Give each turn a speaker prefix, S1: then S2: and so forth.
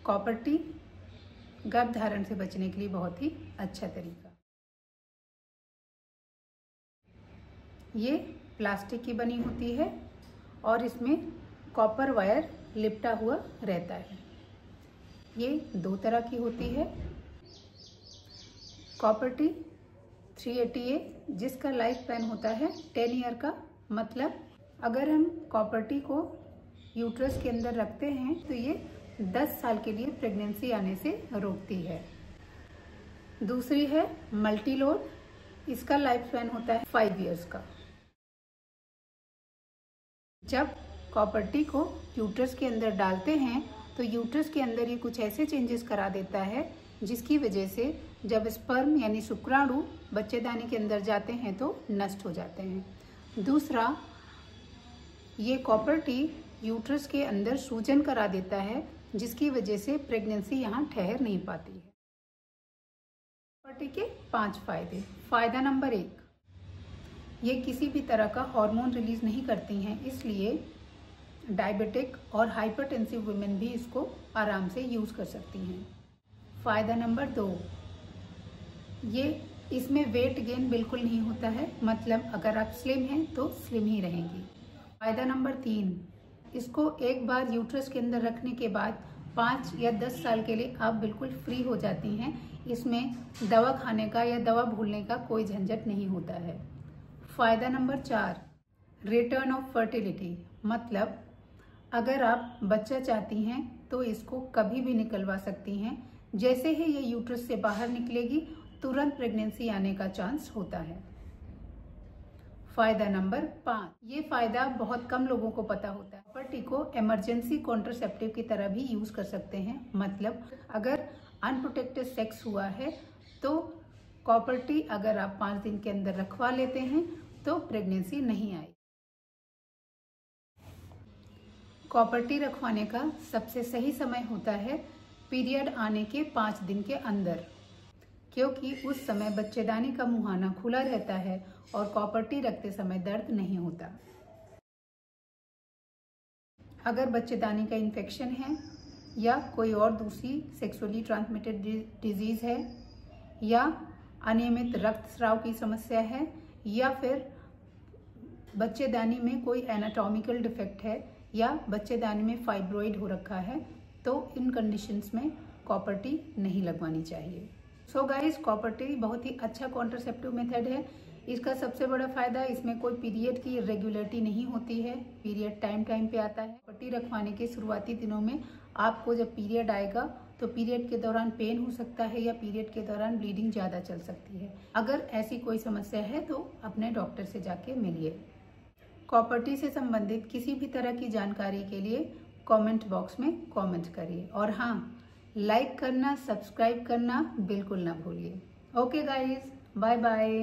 S1: Copper T गर्भधारण से बचने के लिए बहुत ही अच्छा तरीका। ये प्लास्टिक की बनी होती है और इसमें कॉपर वायर लिपटा हुआ रहता है। ये 2 तरह की होती है। कॉपर टी 380A जिसका लाइफ स्पैन होता है 10 ईयर का। मतलब अगर हम कॉपर टी को यूट्रस के अंदर रखते हैं तो ये 10 साल के लिए प्रेगनेंसी आने से रोकती है। दूसरी है मल्टीलोड, इसका लाइफ स्पैन होता है 5 ईयर्स का। जब कॉपर टी को यूट्रस के अंदर डालते हैं तो यूट्रस के अंदर ये कुछ ऐसे चेंजेस करा देता है जिसकी वजह से जब स्पर्म यानी शुक्राणु बच्चेदानी के अंदर जाते हैं तो नष्ट हो जाते हैं। दूसरा, ये कॉपर टी यूट्रस के अंदर सूजन करा देता है जिसकी वजह से प्रेगनेंसी यहाँ ठहर नहीं पाती है। कॉपर टी के 5 फायदे। फायदा नंबर 1, ये किसी भी तरह का हार्मोन रिलीज नहीं करती हैं, इसलिए डायबिटिक और हाइपरटेंसिव वुमेन भी इसको आराम से यूज कर सकती हैं। फायदा नंबर 2, ये इसमें वेट गेन बिल्कुल नहीं होता है, मतलब अगर आप स्लिम हैं तो स्लिम ही रहेंगी। फायदा नंबर 3, इसको एक बार यूट्रस के अंदर रखने के बाद 5 या 10 साल के लिए आप बिल्कुल फ्री हो जाती हैं। इसमें दवा खाने का या दवा भूलने का कोई झंझट नहीं होता है। फायदा नंबर 4, रिटर्न ऑफ फर्टिलिटी, मतलब अगर आप बच्चा चाहती हैं तो इसको कभी भी निकलवा सकती हैं। जैसे ही ये यूट्रस से बाहर निकलेगी तुरंत प्रेगनेंसी आने का चांस होता है। फायदा नंबर 5, ये फायदा बहुत कम लोगों को पता होता है। कॉपर टी को इमरजेंसी कॉन्ट्रासेप्टिव की तरह भी यूज कर सकते हैं, मतलब अगर अनप्रोटेक्टेड सेक्स हुआ है तो कॉपर टी अगर आप 5 दिन के अंदर रखवा लेते हैं तो प्रेगनेंसी नहीं आएगी। कॉपर टी रखवाने का सबसे सही समय होता है पीरियड आने के 5 दिन के अंदर, क्योंकि उस समय बच्चेदानी का मुहाना खुला रहता है और कॉपर टी रखते समय दर्द नहीं होता। अगर बच्चेदानी का इन्फेक्शन है या कोई और दूसरी सेक्सुअली ट्रांसमिटेड डिजीज है या अनियमित रक्तस्राव की समस्या है या फिर बच्चेदानी में कोई एनाटॉमिकल डिफेक्ट है या बच्चेदानी में फाइब्रॉइड हो रखा है, तो इन कंडीशंस में कॉपर टी नहीं लगवानी चाहिए। सो गाइस, कॉपर टी बहुत ही अच्छा कॉन्ट्रासेप्टिव मेथड है। इसका सबसे बड़ा फायदा, इसमें कोई पीरियड की इरेगुलरिटी नहीं होती है, पीरियड टाइम पे आता है। कॉपर टी रखवाने के शुरुआती दिनों में आपको जब पीरियड आएगा तो पीरियड के दौरान पेन हो सकता है या पीरियड के दौरान ब्लीडिंग ज़्यादा चल सकती है। अगर ऐसी कोई समस्या है तो अपने डॉक्टर से जाके मिलिए। कॉपर टी से संबंधित किसी भी तरह की जानकारी के लिए कमेंट बॉक्स में कमेंट करिए और हाँ, लाइक करना, सब्सक्राइब करना बिल्कुल ना भूलिए। Okay guys, bye bye.